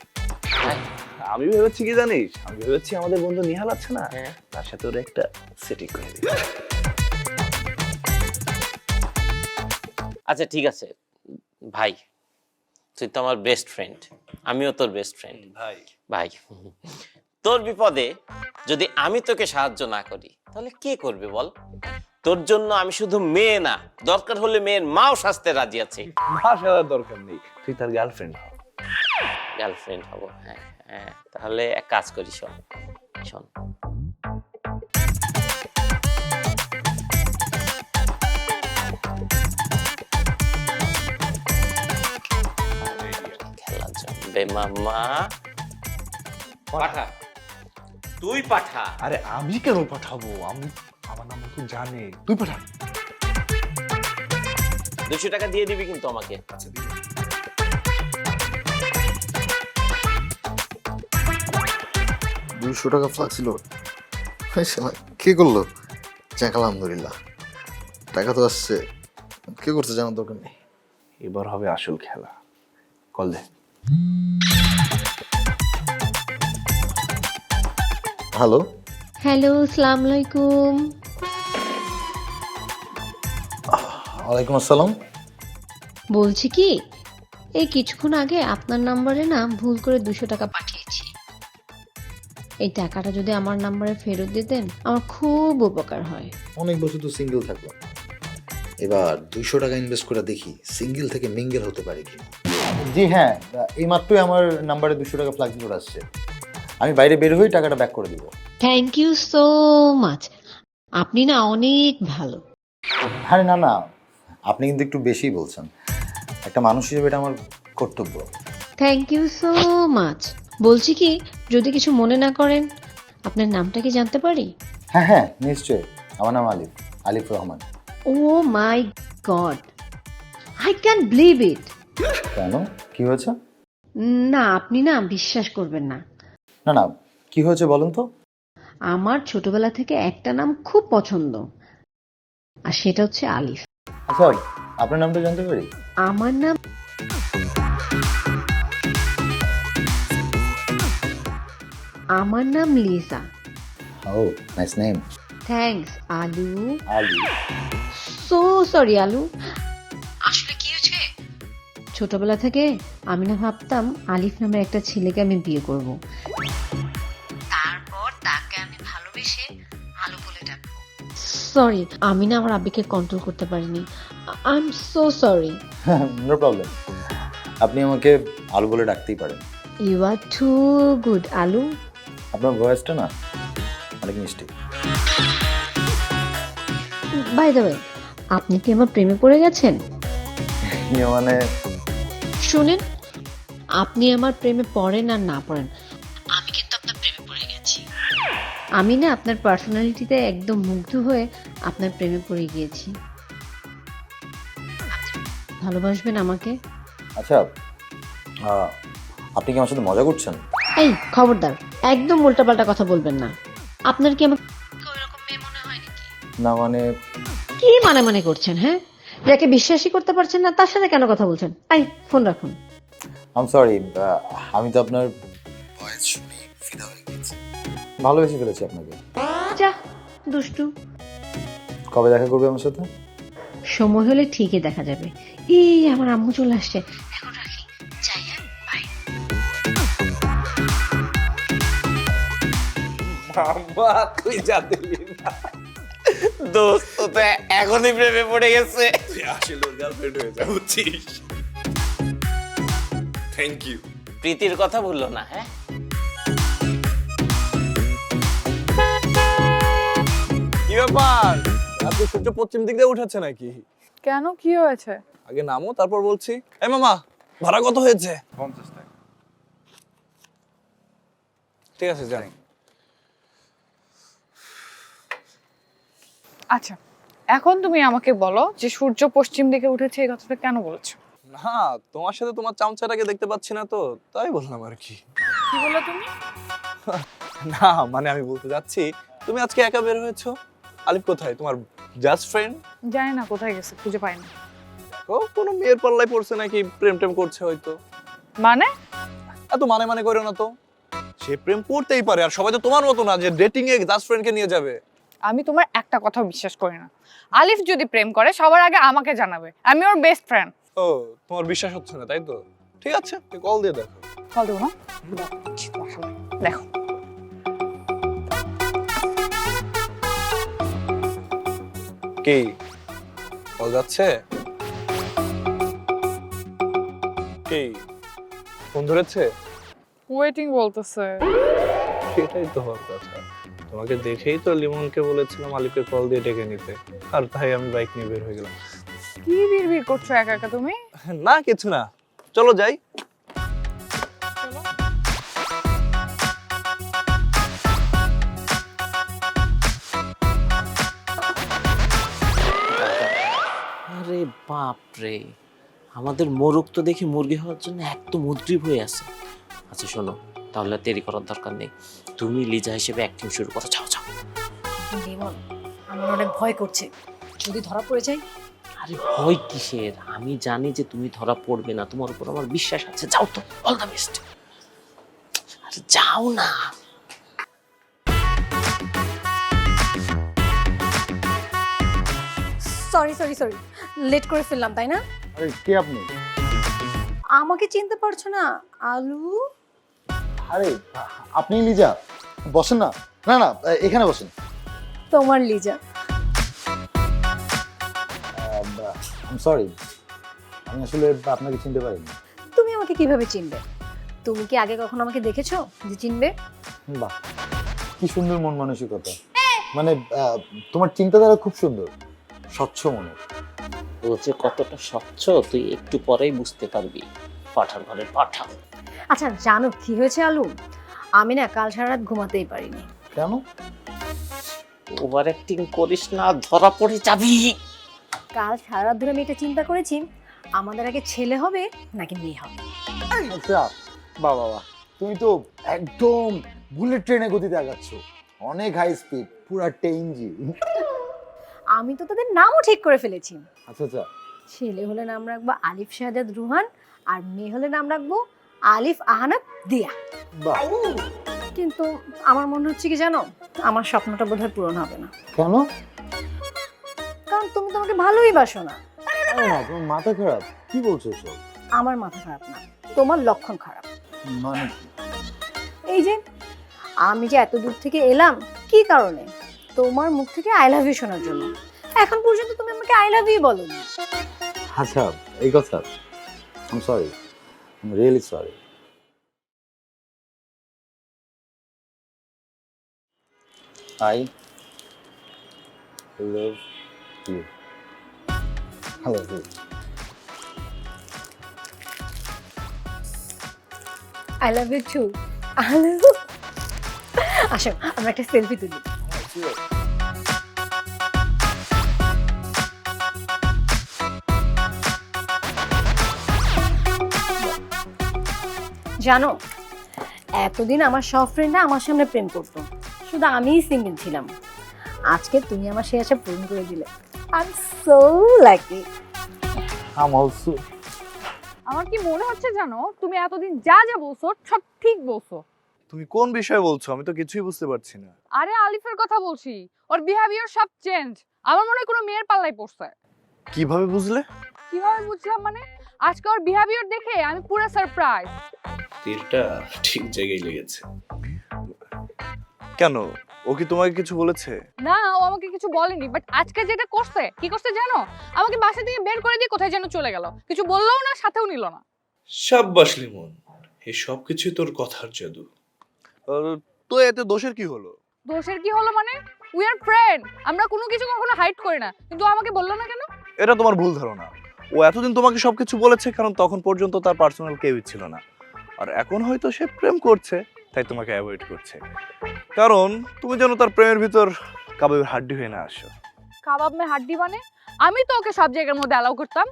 আমি ভেবেছি কি জানিস, আমি ভেবেছি আমাদের বন্ধু নিহাল আছে না, হ্যাঁ। তার সাথে ওর একটা সেটিং করে দিই। আচ্ছা ঠিক আছে ভাই, তুই তো আমার বেস্ট ফ্রেন্ড, আমিও তোর বেস্ট ফ্রেন্ড। ভাই, ভাই, তোর বিপদে যদি আমি তোকে সাহায্য না করি তাহলে কে করবে বল? তোর জন্য আমি শুধু মেয়ে না, দরকার হলে মেয়ের মাও সাজতে রাজি আছে। মা সাজার দরকার নেই, তুই তার গার্লফ্রেন্ড হ। গার্লফ্রেন্ড হব? হ্যাঁ হ্যাঁ, তাহলে এক কাজ করি, শোন শোন। খেলা জমবে মামা। পাঠা, তুই পাঠা। আরে আমি কেন পাঠাবো? আমার নাম তো জানে, তুই পাঠা। 200 টাকা দিয়ে দিবি কিন্তু আমাকে। 200 টাকা ফ্লাক্স ছিল, কে করলো? যাক আলহামদুলিল্লাহ, টাকা তো আসছে। কে করছে জানার দরকার নেই। এবার হবে আসল খেলা, কল দে। হ্যালো, হ্যালো, আসসালামু আলাইকুম। ওয়ালাইকুম আসসালাম। বলছি কি, এই কিছুক্ষণ আগে আপনার নম্বরে না ভুল করে 200 টাকা পাঠিয়েছি। এই টাকাটা যদি আমার নম্বরে ফেরত দিতেন আমার খুব উপকার হয়। অনেক বছর তো সিঙ্গেল থাকলাম, এবার 200 টাকা ইনভেস্ট করে দেখি সিঙ্গেল থেকে মিঙ্গেল হতে পারে কি। জি হ্যাঁ, এই মাত্রই আমার নাম্বারে 200 টাকা ফ্লাক্স নোট আসছে। আমি বাইরে বের হয়ে টাকাটা ব্যাক করে দিব। থ্যাংক ইউ সো মাচ, আপনি না অনেক ভালো। আরে না না, আপনি কিন্তু একটু বেশিই বলছেন। একটা মানুষ হিসেবে এটা আমার কর্তব্য। Thank you so much. বলছি কি, যদি কিছু মনে না করেন, আপনার নামটা কি জানতে পারি? হ্যাঁ হ্যাঁ নিশ্চয়ই, আমার নাম Alif, Alif Rahman. Oh my god, I can believe it. কেন, কি হয়েছে? না, আপনি না বিশ্বাস করবেন না। না না, কি হয়েছে বলুন তো। আমার ছোটবেলা থেকে একটা নাম খুব পছন্দ, আর সেটা হচ্ছে আলিফ। আচ্ছা, আপনার নামটা জানতে পারি? আমার নাম লিসা। ও নাইস নেম। থ্যাঙ্কস আলু। আলি। সো সরি আলু, আসলে কি হয়েছে, ছোটবেলা থেকে আমি না ভাবতাম আলিফ নামের একটা ছেলেকে আমি বিয়ে করব, তারপর তাকে আমি ভালোবেসে আলু বলে ডাকবো। সরি, আমি না আমার আবেগকে কন্ট্রোল করতে পারিনি। I am so sorry. No problem, আপনি আমাকে আলু বলে ডাকতেই পারেন। ইউ আর টু গুড আলু। আপনার ভয়েসটা না অনেক মিষ্টি। বাই দ্য ওয়ে, আপনি কি আমার প্রেমে পড়ে গেছেন? মানে শুনেন, আপনি আমার প্রেমে পড়েন আর না পড়েন, আমি কিন্তু আপনার প্রেমে পড়ে গেছি। আমি না আপনার পার্সোনালিটিতে একদম মুগ্ধ হয়ে আপনার প্রেমে পড়ে গিয়েছি। আপনি ভালোবাসবেন আমাকে? আচ্ছা, আপনি কি আমার সাথে মজা করছেন? এই খবরদার, একদম উল্টাপাল্টা কথা বলবেন না। আপনার কি আমাকে ওইরকম মেয়ে মনে হয় নাকি? না মানে কি মানে করছেন? হ্যাঁ, যাকে বিশ্বাসই করতে পারছেন না তার সাথে কেন কথা বলছেন? এই ফোন রাখুন। আই এম সরি, আমি তো আপনার ভয়েস শুনে ফিদা হয়ে গেছি, ভালোবেসে ফেলেছি আপনাকে। যা দুষ্টু। কবে দেখা করবে আমার সাথে? সময় হলে ঠিকই দেখা যাবে। এই আমার আম্মু চলে আসছে, এখন রাখি, যাই। হ্যাঁ, বাই। মামা তুই জানতে না, দোস্ত তো এখনই প্রেমে পড়ে গেছে। তুই আসলে ওর গার্লফ্রেন্ড হয়ে যা, বুঝছিস? Thank you. প্রীতির কথা ভুললো না। হ্যাঁ, কি ব্যাপার, আপনি সূর্য পশ্চিম দিক দিয়ে উঠেছে নাকি? কেন, কি হয়েছে? আগে নামো তারপর বলছি। এই মামা, ভাড়া কত হয়েছে? 50 টাকা। ঠিক আছে, যান। আচ্ছা, এখন তুমি আমাকে বলো যে সূর্য পশ্চিম দিকে উঠেছে এই কথাটা কেন বলেছো? না, তোমার সাথে তোমার চামচাটাকে দেখতে পাচ্ছি না তো, তাই বললাম আর কি। কি বললে তুমি? না মানে আমি বলতে যাচ্ছি, তুমি আজকে একা বের হয়েছো, আলিফ কোথায়? তোমার জাস্ট ফ্রেন্ড? জানি না কোথায় গেছে, খুঁজে পাই না। ও কোনো মেয়ের পাল্লায় পড়ছে নাকি, প্রেম টেম করছে হয়তো। মানে? এত মানে মানে করো না তো, সে প্রেম করতেই পারে, আর সবাই তো তোমার মতো না যে ডেটিং এ জাস্ট ফ্রেন্ডকে নিয়ে যাবে। আমি তোমার একটা কথা বিশ্বাস করি না। আলিফ যদি প্রেম করে সবার আগে আমাকে জানাবে, আমি ওর বেস্ট ফ্রেন্ড। ও তোমার বিশ্বাস হচ্ছে না তাই তো, ঠিক আছে কল দিয়ে দেখো। কল দেবো না, দেখো। কি কল যাচ্ছে? কি ফোন ধরেছে? ওয়েটিং বলতেছে। সেটাই তো হওয়ার কথা। তোমাকে দেখেই তো লিমনকে বলেছিলাম আলিফকে কল দিয়ে ডেকে নিতে, আর তাই আমি বাইক নিয়ে বের হয়ে গেলাম। কি বিড়বিড় করছো একা একা তুমি? না কিছু না, চলো যাই। আরে বাপ রে, আমাদের মোরগ তো দেখি মুরগি হওয়ার জন্য একদম উদ্গ্রীব হয়ে আছে। আচ্ছা শোনো, তাহলে আর দেরি করার দরকার নেই, তুমি লিজা হিসেবে অ্যাক্টিং শুরু করো, যাও যাও। লিমন, আমার অনেক ভয় করছে, যদি ধরা পড়ে যাই। আরে ভয় কিসের, আমি জানি যে তুমি ধরা পড়বে না, তোমার উপর আমার বিশ্বাস আছে, যাও তো, অল দ্য বেস্ট। আরে যাও না। সরি সরি সরি, লেট করে ফেললাম তাই না? আরে কে আপনি? আমাকে চিনতে পারছো না? আলু। আরে আপনি লিজা, বসেন না। না না, এখানে বসেন। তোমার লিজা। সরি, আমি আসলে আপনাকে চিনতে পারিনি। তুমি আমাকে কিভাবে চিনবে? তুমি কি আগে কখনো আমাকে দেখেছো যে চিনবে? বাহ, কি সুন্দর মন মানসিকতা, মানে তোমার চিন্তাধারা খুব সুন্দর, স্বচ্ছ মনে। ও যে কতটা স্বচ্ছ তুই একটু পরেই বুঝতে পারবি, পাঠার ঘরের পাঠা। আচ্ছা জানো কি হয়েছে আলু? আমি না কাল সারা রাত ঘুমাতেই পারিনি। কেন? ওভার অ্যাক্টিং করিস না, ধরা পড়ে যাবি। কাল সারা রাত ধরে আমি এটা চিন্তা করেছি, আমাদের আগে ছেলে হবে নাকি মেয়ে হবে। আচ্ছা, বাহ বাহ বাহ, তুমি তো একদম বুলেট ট্রেনের গতিতে আগাচ্ছ, অনেক হাই স্পিড, পুরা টেনজি। আমি তো তাদের নামও ঠিক করে ফেলেছি। আচ্ছা আচ্ছা, ছেলে হলে নাম রাখবো আলিফ শাহাদাত রুহান, আর মেয়ে হলে নাম রাখবো আলিফ আহানাত দিয়া। বাহ। কিন্তু আমার মনে হচ্ছে কি জানো, আমার স্বপ্নটা বোধহয় পূরণ হবে না। কেন? কারণ তুমি তো আমাকে ভালোই বাসো না। আরে না, তোমার মাথা খারাপ, কি বলছো এসব? আমার মাথা খারাপ না, তোমার লক্ষণ খারাপ। মানে কি? এই যে আমি যে এত দূর থেকে এলাম কি কারণে? তোমার মুখ থেকে আই লাভ ইউ শোনার জন্য। এখন পর্যন্ত তুমি আমাকে আই লাভ ইউ বলোনি। আচ্ছা, এই কথা, I sorry, I really sorry. I love you. I love you. I love you too. আসো আমরা একটা সেলফি তুলি। জানো এতদিন আমার সব ফ্রেন্ডরা আমার সামনে প্রেম করতো, শুধু আমিই সিঙ্গেল ছিলাম। আজকে তুমি আমার সেই আশা পূরণ করে দিলে। I am so lucky. I'm also. আমার কি মনে হচ্ছে জানো, তুমি এতদিন যা যা বলছো সব ঠিক বলছো। তুমি কোন বিষয়ে বলছো, আমি তো কিছুই বুঝতে পারছি না। আরে আলিফের কথা বলছি, ওর বিহেভিয়ার সব চেঞ্জ। আমার মনে হয় কোনো মেয়ের পাল্লায় পড়ছে। কিভাবে বুঝলে? কিভাবে বুঝলাম মানে, আজকে ওর বিহেভিয়ার দেখে আমি পুরো সারপ্রাইজ। তীরটা ঠিক জায়গায় লেগেছে। কেন, ও কি তোমাকে কিছু বলেছে? না, ও আমাকে কিছু বলেনি, বাট আজকে যেটা করছে, কি করছে জানো? আমাকে বাসা থেকে বের করে দিয়ে কোথায় যেন চলে গেল, কিছু বললোও না, সাথেও নিল না। সাব্বাস লিমন, এই সব কিছুই তোর কথার জাদু। তো এতে দোষের কি হলো? দোষের কি হলো মানে, উই আর ফ্রেন্ড, আমরা কোনো কিছু কখনো হাইড করি না, কিন্তু ও আমাকে বললো না কেন? এটা তোমার ভুল ধারণা। ও এতদিন তোমাকে সবকিছু বলেছে কারণ তখন পর্যন্ত তার পার্সোনাল কেউই ছিল না, আর এখন হয়তো সে প্রেম করছে তাই তোমাকে অ্যাভয়েড করছে, কারণ তুমি যেন তার প্রেমের ভিতর কাবাবের হাড্ডি হয়ে না আসো। কাবাব মে হাড্ডি মানে আমি তো ওকে সব জায়গার মধ্যে অ্যালাউ করতাম।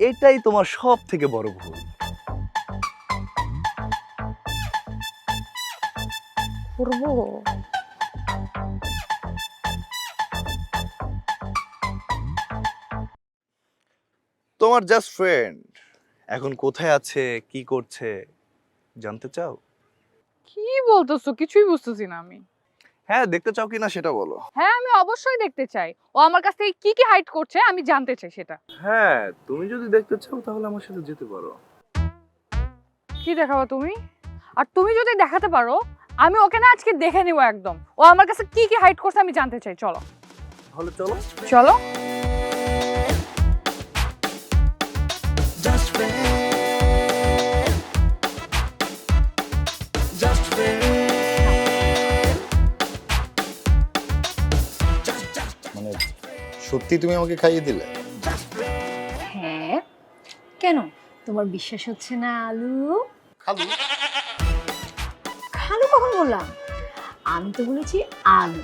এটাই তোমার সব থেকে বড় ভুল। করবো তোমার জাস্ট ফ্রেন্ড এখন কোথায় আছে, কি করছে জানতে চাও? কি বলতেছো? কিছুই বুঝতেছি না আমি। হ্যাঁ, দেখতে চাও কিনা সেটা বলো। হ্যাঁ, আমি অবশ্যই দেখতে চাই। ও আমার কাছ থেকে কি কি হাইড করছে আমি জানতে চাই সেটা। হ্যাঁ, তুমি যদি দেখতে চাও তাহলে আমার সাথে যেতে পারো। কি দেখাবো তুমি? আর তুমি যদি দেখাতে পারো আমি ওকে না আজকে দেখে নিব একদম। ও আমার কাছে কি কি হাইড করছে আমি জানতে চাই। চলো তাহলে চলো। চলো। মানে সত্যি তুমি আমাকে খাইয়ে দিলে? হ্যাঁ, কেন তোমার বিশ্বাস হচ্ছে না আলু? খালু? খালু কখন বললাম? আমি তো বলেছি আলু।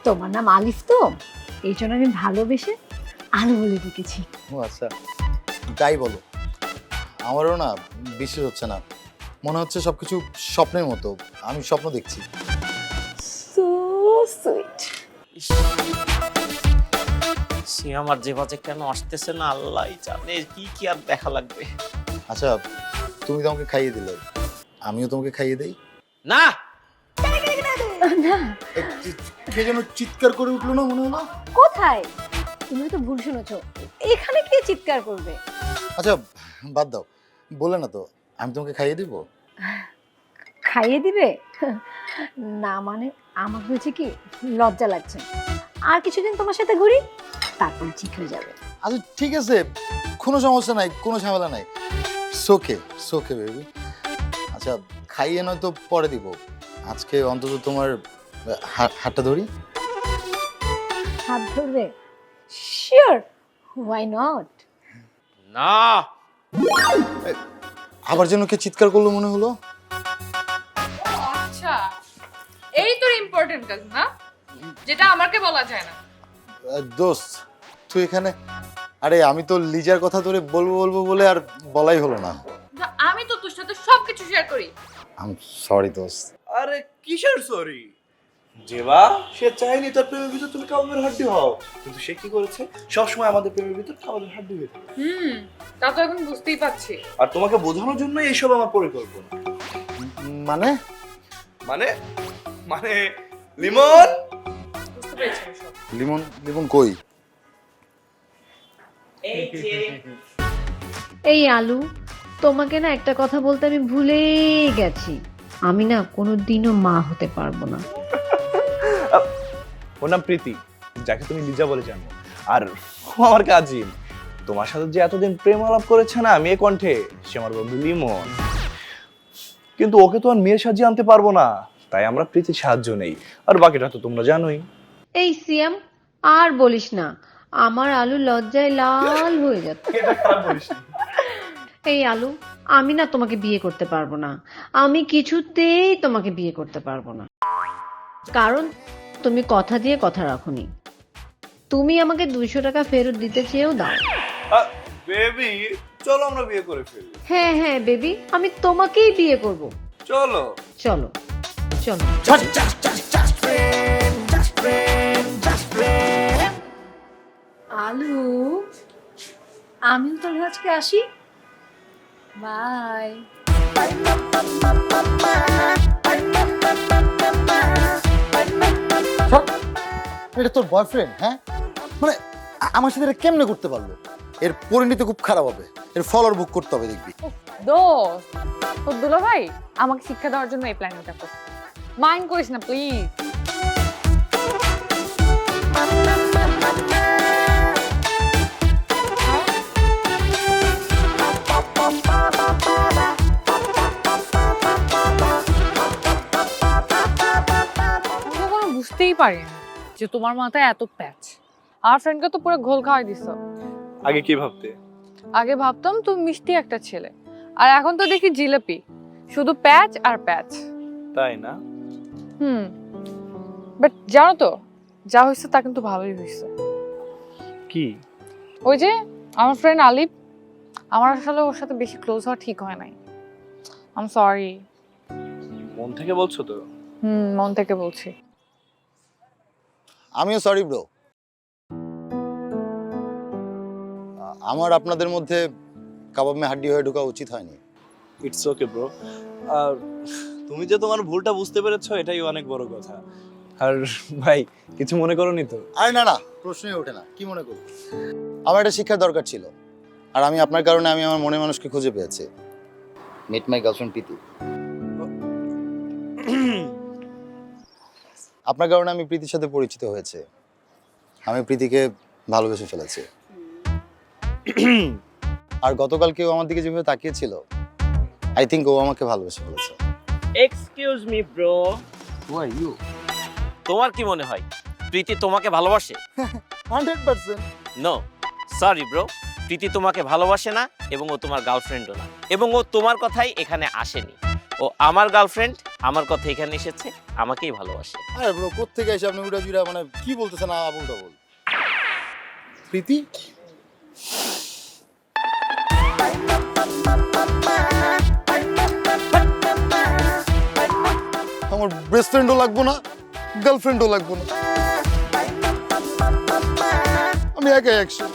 তোমার নাম আলিফ তো, এই জন্য আমি ভালোবেসে আলু বলে ডেকেছি। ও আচ্ছা, যাই বলো, আমারও না বিশ্বাস হচ্ছে না। মনে হচ্ছে সবকিছু স্বপ্নের মতো, আমি স্বপ্ন দেখছি। So sweet. সে আমার যে বাজে কেন আসতেছে না আল্লাহ জানে, কি কি আর দেখা লাগবে। আচ্ছা, তুমি তো আমাকে খাইয়ে দিলে, আমিও তোমাকে খাইয়ে দেই। না না, কে যেন চিৎকার করে উঠলো না মনে হলো? কোথায়? তুমি তো ভুল শুনেছ, এখানে কে চিৎকার করবে? আচ্ছা বাদ দাও, বলে না তো আমি তোমাকে খাইয়ে দিব। খাইয়ে দিবে? না মানে আমার হয়েছে কি, লজ্জা লাগছে। আর কিছুদিন তোমার সাথে ঘুরি, তারপর ঠিক হয়ে যাবে। আচ্ছা ঠিক আছে, কোনো সমস্যা নাই, কোনো ঝামেলা নাই। সোকে সোকে বেবি। আচ্ছা খাইয়ে নয়তো পরে দিব, আজকে অন্তত তোমার হাতটা ধরি। হাত ধরবে? Sure, why not. না আবার যেন কে চিৎকার করলো মনে হলো। আচ্ছা, এই তোর ইম্পর্টেন্ট কাজ না, যেটা আমাকে বলা যায় না। দোস্ত তুই এখানে? আরে আমি তো লিজার কথা তোরে বলবো বলবো বলে আর বলাই হলো না। আমি তো তোর সাথে সবকিছু শেয়ার করি। আই এম সরি দোস্ত। আরে কিসের সরি? যেবা সে চাইনি তার প্রেমের ভিতর তুমি কাবাবের হাড্ডি হও, কিন্তু সে কি করেছে, সবসময় আমাদের প্রেমের ভিতর কাবাবের হাড্ডি হয়ে থাকে। তা তো এখন বুঝতেই পারছি। আর তোমাকে বোঝানোর জন্য এইসব আমার পরিকল্পনা। মানে? মানে মানে লিমন, বুঝতে পেরেছি আমি সব। লিমন? লিমন কই? এই যে এই আলু, তোমাকে না একটা কথা বলতে আমি ভুলেই গেছি। আমি না কোনোদিনও মা হতে পারবো না। ওর নাম প্রীতি, যাকে তুমি লিজা বলে জানো, আর ও আমার কাজিন। তোমার সাথে যে এতদিন প্রেম আলাপ করেছে না মেয়ে কণ্ঠে, সে আমার বন্ধু লিমন। কিন্তু ওকে তো আর মেয়ের সাহায্যে আনতে পারবো না, তাই আমরা প্রীতির সাহায্য নেই। আর বাকিটা তো তোমরা জানোই। এই সিয়াম, আর বলিস না, আমার আলু লজ্জায় লাল হয়ে যাচ্ছে। এই আলু, আমি না তোমাকে বিয়ে করতে পারবো না। আমি কিছুতেই তোমাকে বিয়ে করতে পারবো না, কারণ তুমি কথা দিয়ে কথা রাখোনি। তুমি আমাকে 200 টাকা ফেরত দিতে চেয়েও দাও। বেবি চলো আমরা বিয়ে করে ফেলি। হ্যাঁ হ্যাঁ বেবি, আমি তোমাকেই বিয়ে করব। চলো চলো চলো। আলু, আমিও তাহলে আজকে আসি। বাই। এটা তোর বয়ফ্রেন্ড? হ্যাঁ, মানে আমার সাথে এটা কেমনে করতে পারলো? এর পরিণতি খুব খারাপ হবে, এর ফলোয়ার বুক করতে হবে দেখবি। দোস্ত, তোর দুলা ভাই আমাকে শিক্ষা দেওয়ার জন্য এই প্ল্যানিংটা করছে। মাইন্ড করিস না প্লিজ। বুঝতেই পারিনি যে তোমার মাথায় এত প্যাচ। আর ফ্রেন্ডকে তো পুরো ঘোল খাওয়াই দিছো। আগে কি ভাবতে? আগে ভাবতাম তুমি মিষ্টি একটা ছেলে, আর এখন তো দেখি জিলাপি, শুধু প্যাচ আর প্যাচ। তাই না? বাট জানো তো, যা হয়েছে তা কিন্তু ভালোই হয়েছে। কি? ওই যে আমার ফ্রেন্ড আলিফ, আমার আসলে ওর সাথে বেশি ক্লোজ হওয়া ঠিক হয় নাই। I am sorry. মন থেকে বলছো তো? মন থেকে বলছি। আমিও সরি ব্রো, আমার আপনাদের মধ্যে কাবাব মে হাড্ডি হয়ে ঢোকা উচিত হয়নি। It's okay bro. আর তুমি যে তোমার ভুলটা বুঝতে পেরেছো এটাই অনেক বড় কথা। আর ভাই কিছু মনে করোনি তো? আরে না না, প্রশ্নই ওঠে না, কি মনে করব। আমার একটা শিক্ষার দরকার ছিল, আর আমি আপনার কারণে আমি আমার মনের মানুষকে খুঁজে পেয়েছি। মিট মাই গার্লফ্রেন্ড প্রীতি। আপনার কারণে আমি প্রীতির সাথে পরিচিত হয়েছে। আমি প্রীতিকে ভালোবেসে ফেলেছি। আর গতকাল কেউ আমার দিকে যেভাবে তাকিয়েছিল, আই থিঙ্ক ও আমাকে ভালোবেসে ফেলেছে। Excuse me bro, who are you? তোমার কি মনে হয় প্রীতি তোমাকে ভালোবাসে? 100%। নো, সরি ব্রো, প্রীতি তোমাকে ভালোবাসে না এবং ও তোমার গার্লফ্রেন্ডও না, এবং ও তোমার কথাই এখানে আসেনি। ও আমার গার্লফ্রেন্ড, আমার কথা এখানে এসেছে, আমাকেই ভালোবাসে। আরে ব্রো, কোত্থেকে এসে আপনি উড়া জুড়া মানে কি বলতেছেন আবুল টাবুল? প্রীতি আমার বেস্ট ফ্রেন্ডও লাগবো না, গার্লফ্রেন্ডও লাগবো না, আমি একাই অ্যাকশন।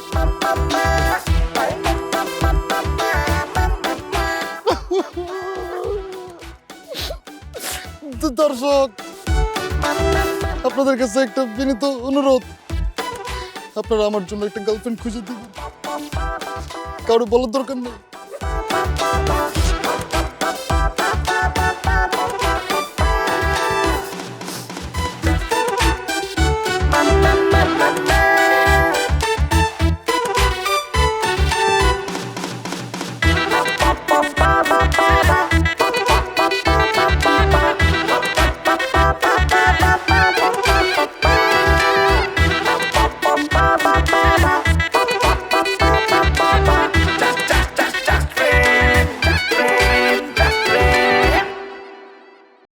দর্শক, আপনাদের কাছে একটা বিনীত অনুরোধ, আপনারা আমার জন্য একটা গার্লফ্রেন্ড খুঁজে দিবেন, কারো বলার দরকার নেই।